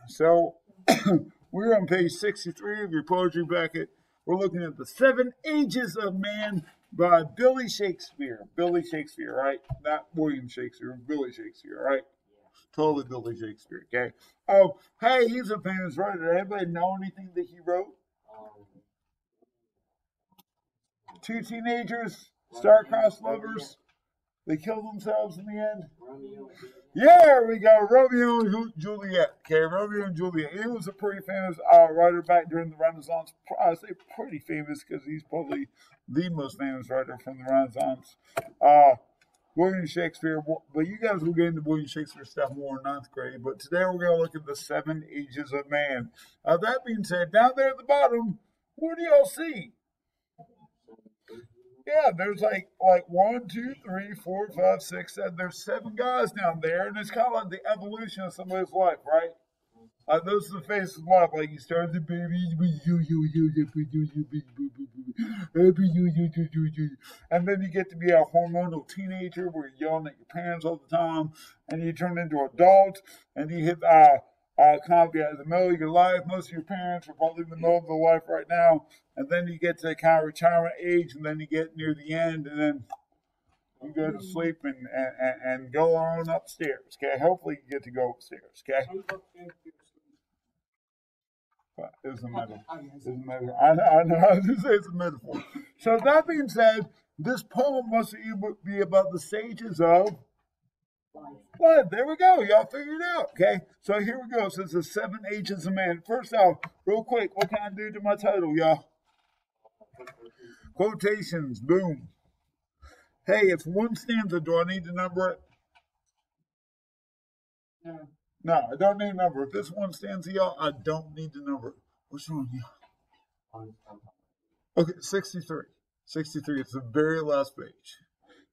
So we're on page 63 of your poetry bracket. We're looking at the 7 Ages of Man by Billy Shakespeare. Billy Shakespeare, right? Not William Shakespeare, Billy Shakespeare, right? Totally Billy Shakespeare, okay? Oh, hey, he's a famous writer. Anybody know anything that he wrote? 2 teenagers, star-crossed lovers. They killed themselves in the end. Yeah, there we go. Romeo and Juliet. Okay, Romeo and Juliet. He was a pretty famous writer back during the Renaissance. I say pretty famous because he's probably the most famous writer from the Renaissance. William Shakespeare. But you guys will get into William Shakespeare stuff more in 9th grade. But today we're going to look at the 7 Ages of Man. That being said, down there at the bottom, what do y'all see? Yeah, there's like 1, 2, 3, 4, 5, 6, 7. There's 7 guys down there, and it's kind of like the evolution of somebody's life, right? Those are the faces of life. Like you start the baby, and then you get to be a hormonal teenager where you're yelling at your parents all the time, and you turn into an adult, and you hit kind of the middle of your life. Most of your parents are probably in the middle of their life right now, and then you get to kind of retirement age, and then you get near the end, and then you go to sleep and go on upstairs. Okay, hopefully you get to go upstairs. Okay. But it's a metaphor. It's a metaphor. I know. I was going to say it's a metaphor. So that being said, this poem must be about the stages of life. There we go. Y'all figured it out. Okay. So here we go. So it's the 7 Ages of Man. First off, real quick, what can I do to my title, y'all? Quotations. Boom. Hey, it's 1 stanza. Do I need to number it? No, I don't need to number it. If this 1 stanza, y'all, I don't need to number it. What's wrong, y'all? Okay, 63. 63. It's the very last page.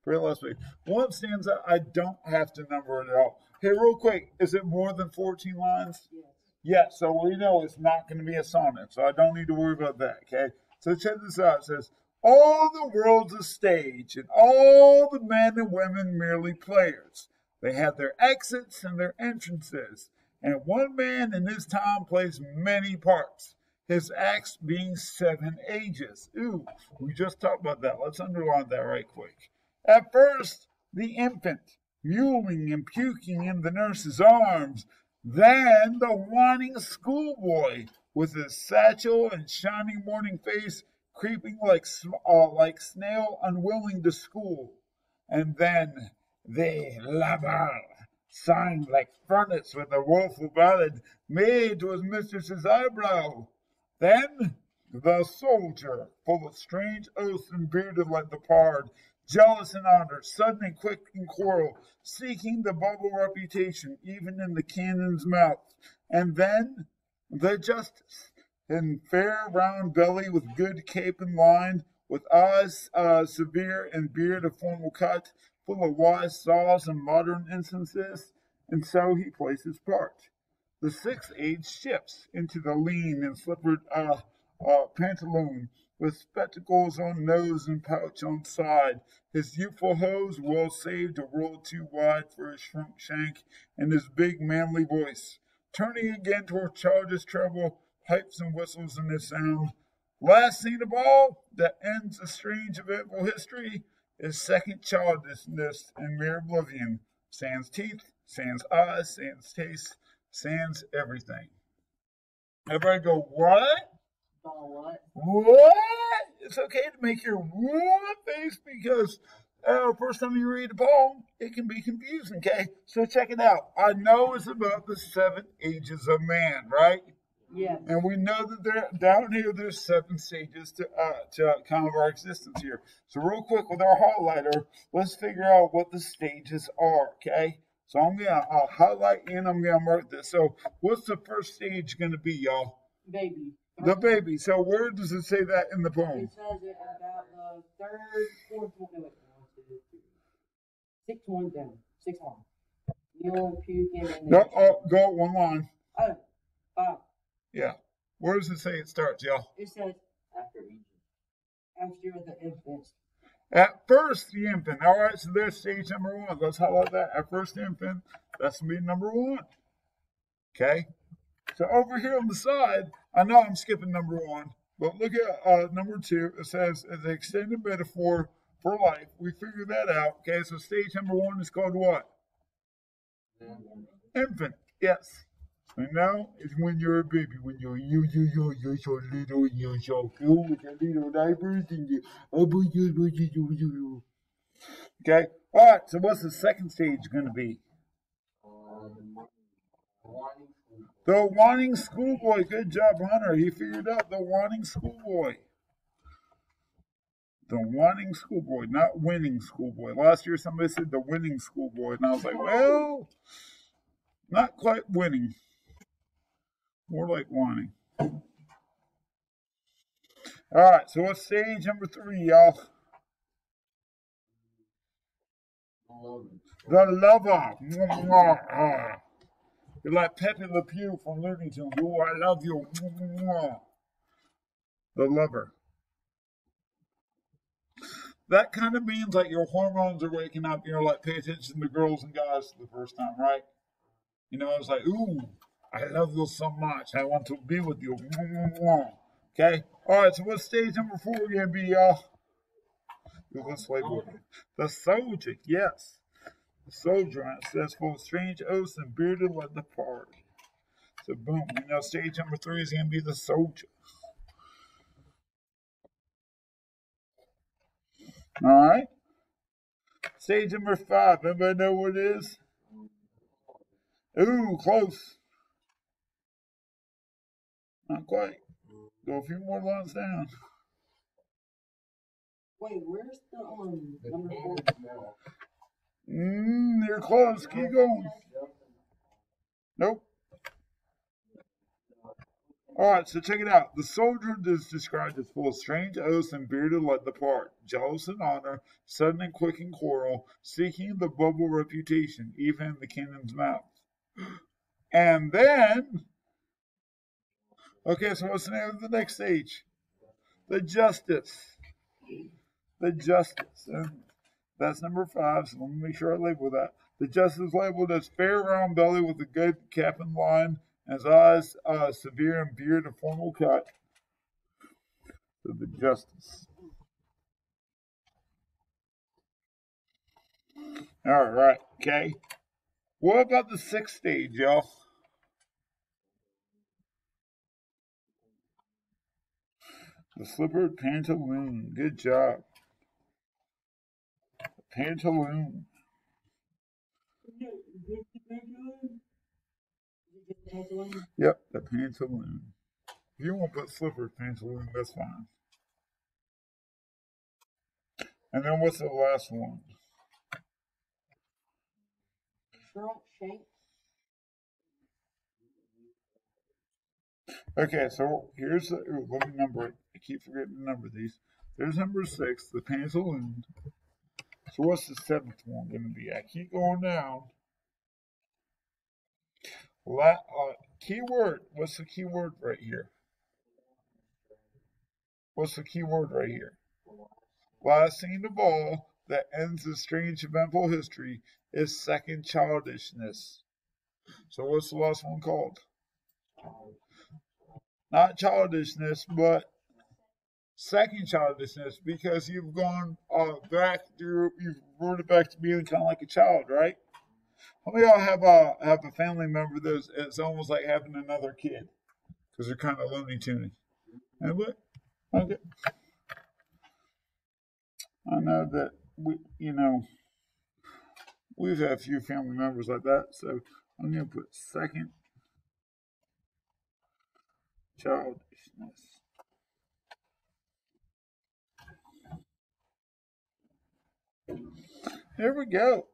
Very last page. 1 stanza, I don't have to number it at all. Hey, real quick, is it more than 14 lines? Yes. So we know it's not going to be a sonnet, so I don't need to worry about that, okay? So check this out. It says, all the world's a stage, and all the men and women merely players. They have their exits and their entrances, and one man in his time plays many parts, his acts being 7 ages. Ooh, we just talked about that. Let's underline that right quick. At first, the infant, mewling and puking in the nurse's arms, then the whining schoolboy with his satchel and shining morning face creeping like snail unwilling to school, and then the lover, sighing like furnace with a woeful ballad made to his mistress's eyebrow. Then the soldier, full of strange oaths and bearded like the pard, jealous and honored, sudden and quick in quarrel, seeking the bubble reputation even in the cannon's mouth. And then the justice, in fair round belly with good cape and line, with eyes severe and beard of formal cut, full of wise saws and modern instances, and so he plays his part. The 6th age shifts into the lean and slippered pantaloon, with spectacles on nose and pouch on side, his youthful hose well saved a roll too wide for his shrunk shank, and his big manly voice, turning again toward childish treble, pipes and whistles in his sound. Last scene of all, that ends a strange eventful history, is second childishness and mere oblivion. Sans teeth, sans eyes, sans taste, sans everything. Everybody go, what? What? What? It's okay to make your what face because first time you read a poem, it can be confusing, okay? So check it out. I know it's about the 7 Ages of Man, right? Yes. And we know that down here there's 7 stages to kind of our existence here. So real quick with our highlighter, let's figure out what the stages are, okay? So I'm gonna highlight and I'm gonna mark this. So what's the first stage gonna be, y'all? Baby. The baby. So where does it say that in the poem? It says it about the 3rd, 4th one. No, wait. 1, 2, 3. 6 one down. 6 on. You'll puke and No, go 1 line. Oh, 5. Yeah. Where does it say it starts, y'all? It says after the infants. At first, the infant. All right, so there's stage number 1. Let's highlight that. At first, the infant. That's going to be number 1. Okay? So over here on the side, I know I'm skipping number 1, but look at number 2. It says an extended metaphor for life. We figured that out. Okay, so stage number 1 is called what? Infant. Yes. And now it's when you're a baby, when you're so little, you're so cute with your little diapers and you. Okay. All right. So what's the second stage going to be? The whining schoolboy. Good job, Hunter. He figured out the whining schoolboy. The whining schoolboy, not winning schoolboy. Last year somebody said the winning schoolboy, and I was like, well, not quite winning. More like whining. All right, so what's stage number 3, y'all? The lover. You're like Pepe Le Pew from Looney Tunes. Oh, I love you. The lover. That kind of means like your hormones are waking up. You're like, pay attention to girls and guys for the first time, right? You know, it's like, ooh, I love you so much. I want to be with you. Okay? All right, so what's stage number 4 going to be, y'all? Let's label it. The soldier, yes. The soldier, it says, full of strange oaths and bearded like the park. So, boom, we know stage number 3 is going to be the soldier. All right? Stage number 5, anybody know what it is? Ooh, close. Not quite. Go a few more lines down. Wait, where's the number 4? You're close. Keep going. Nope. All right, so check it out. The soldier is described as full of strange oaths and bearded like the part, jealous in honor, sudden and quick in quarrel, seeking the bubble reputation, even in the cannon's mouth. And then, okay, so what's the name of the next stage? The justice. The justice. And that's number 5, so let me make sure I label that. The justice labeled as fair round belly with a good cap and line, and his eyes severe and beard a formal cut. So the justice. All right, okay. What about the 6th stage, y'all? The slippered pantaloon. Good job. Pantaloon. Yep, the pantaloon. If you want to put slippered pantaloon, that's fine. And then what's the last one? Okay, so here's the. Ooh, let me number it. I keep forgetting to number these. There's number 6, the pantaloon. So what's the 7th one going to be? I keep going down. Keyword. What's the keyword right here? What's the keyword right here? Last scene of all that ends the strange eventful history is second childishness. So what's the last one called? Not childishness, but second childishness, because you've gone back through, you've reverted back to being kind of like a child, right? How many of y'all have a family member that's it's almost like having another kid because they're kind of Looney Tunes? Anybody? Okay. I know that we've had a few family members like that, so I'm going to put second childishness. There we go.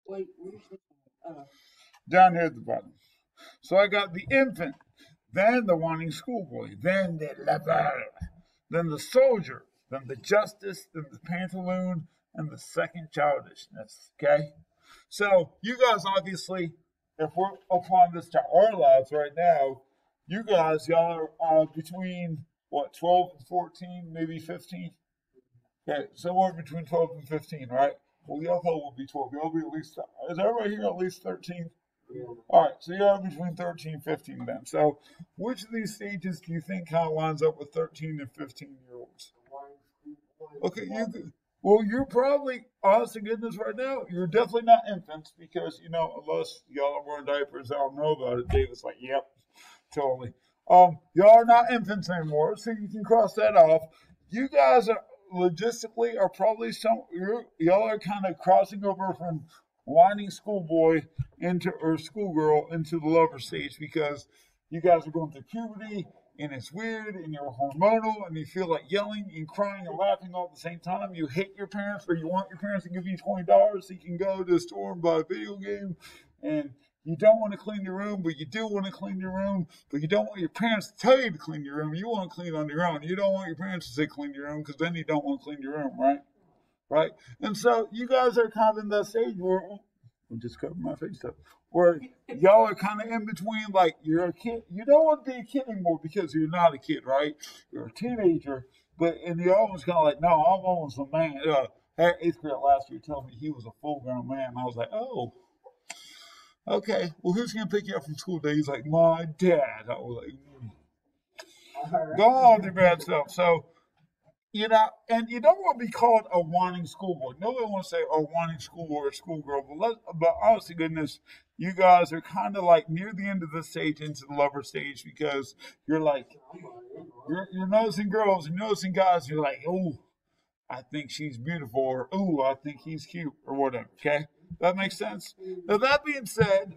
Wait, down here at the bottom. So I got the infant, then the whining schoolboy, then the lover, then the soldier, then the justice, then the pantaloon, and the second childishness. Okay? So you guys obviously, if we're applying this to our lives right now, you guys, y'all are between, 12 and 14, maybe 15? Okay, somewhere between 12 and 15, right? Well, y'all will be 12. Y'all be at least, is everybody here at least 13? All right, so you're between 13 and 15 then. So which of these stages do you think kind of lines up with 13 and 15-year-olds? Okay, well, you're probably, honest to goodness, right now, you're definitely not infants because, unless y'all are wearing diapers, I don't know about it. David's like, yep, totally. Y'all are not infants anymore, so you can cross that off. You guys are logistically are probably y'all are kind of crossing over from whining schoolboy or schoolgirl into the lover stage because you guys are going through puberty and it's weird and you're hormonal and you feel like yelling and crying and laughing all at the same time. You hate your parents, but you want your parents to give you $20 so you can go to the store and buy a video game. And you don't want to clean your room, but you do want to clean your room. But you don't want your parents to tell you to clean your room. You want to clean on your own. You don't want your parents to say clean your room because then you don't want to clean your room, right? Right? And so you guys are kind of in that stage where I'm just covering my face up. Where y'all are kind of in between, like you're a kid. You don't want to be a kid anymore because you're not a kid, right? You're a teenager, and you're almost kind of like, no, I'm almost a man. Eighth grade last year told me he was a full-grown man. I was like, oh, okay. Well, who's gonna pick you up from school today? He's like, my dad. I was like, go on with your bad stuff. So. And you don't want to be called a whining schoolboy. Nobody wants to say, oh, whining schoolboy or schoolgirl. But honest to goodness, you guys are kind of like near the end of the stage into the lover stage because you're like, you're noticing girls, you're noticing guys, you're like, oh, I think she's beautiful, or oh, I think he's cute, or whatever, okay? That makes sense? Now, that being said,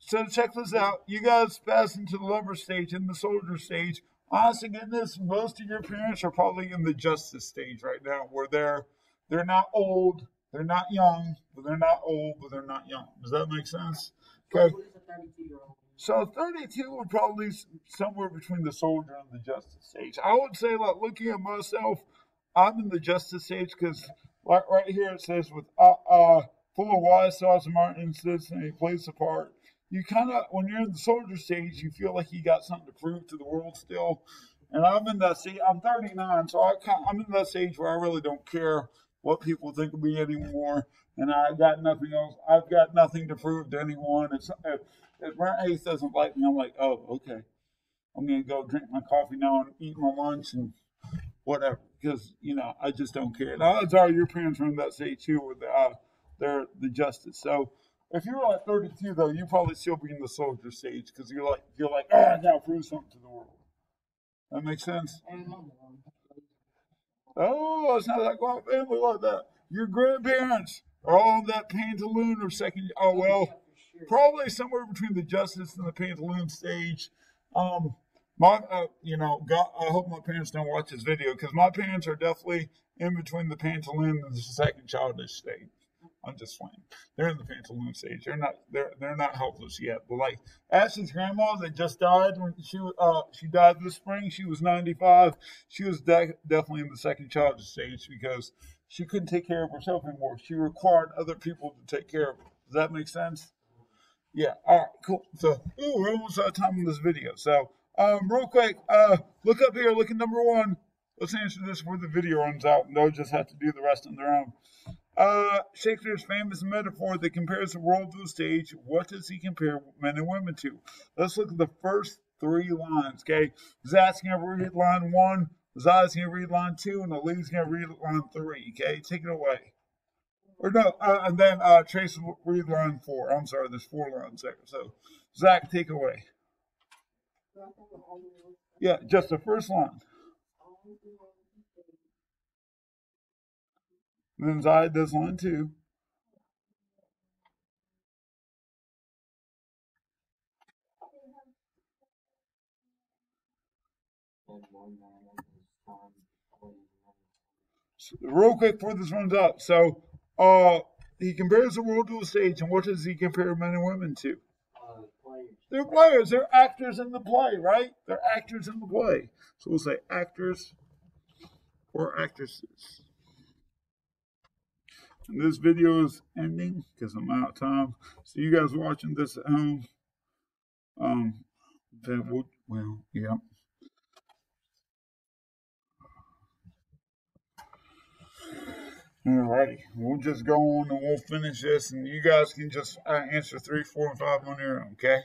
so check this out. You guys pass into the lover stage and the soldier stage. Honest to goodness, most of your parents are probably in the justice stage right now, where they're not old, they're not young, but they're not old, but they're not young. Does that make sense? Okay. So 32 would probably be somewhere between the soldier and the justice stage. I would say, like looking at myself, I'm in the justice stage because, like right here it says with full of wise thoughts and smart incidents, and he plays the part. You kind of, when you're in the soldier stage, you feel like you got something to prove to the world still. And I'm in that stage. I'm 39, so I'm in that stage where I really don't care what people think of me anymore. And I got nothing else. I've got nothing to prove to anyone. If Brent Hayes doesn't like me, I'm like, oh, okay. I'm gonna go drink my coffee now and eat my lunch and whatever, because I just don't care. And odds are your parents are in that stage too, with the justice. So. If you were at 32, though, you'd probably still be in the soldier stage because you're like, oh, I gotta prove something to the world. That makes sense? Oh, it's not like a family like that. Your grandparents are all in that pantaloon or second. Oh well, probably somewhere between the justice and the pantaloon stage. God, I hope my parents don't watch this video because my parents are definitely in between the pantaloon and the second childish stage. I'm just playing. They're in the pantaloon stage. They're not helpless yet. But like Ashley's grandma that just died when she died this spring. She was 95. She was definitely in the second childish stage because she couldn't take care of herself anymore. She required other people to take care of her. Does that make sense? Yeah. All right. Cool. So we're almost out of time in this video. So real quick, look up here. Look at number 1. Let's answer this before the video runs out, and they'll just have to do the rest on their own. Shakespeare's famous metaphor that compares the world to a stage. What does he compare men and women to? Let's look at the first 3 lines, okay? Zach's going to read line 1, Zai's going to read line 2, and Ali's going to read line 3, okay? Take it away. Or no, and then Trace will read line 4. I'm sorry, there's 4 lines there. So, Zach, take it away. Yeah, just the first line. And then Zai does line 2. So, real quick before this runs out. So, he compares the world to a stage, and what does he compare men and women to? They're players. They're actors in the play, right? They're actors in the play. So we'll say actors or actresses. And this video is ending because I'm out of time. So you guys watching this at home, yeah. Alrighty, we'll just go on and we'll finish this, and you guys can just answer 3, 4, and 5 on your own, okay?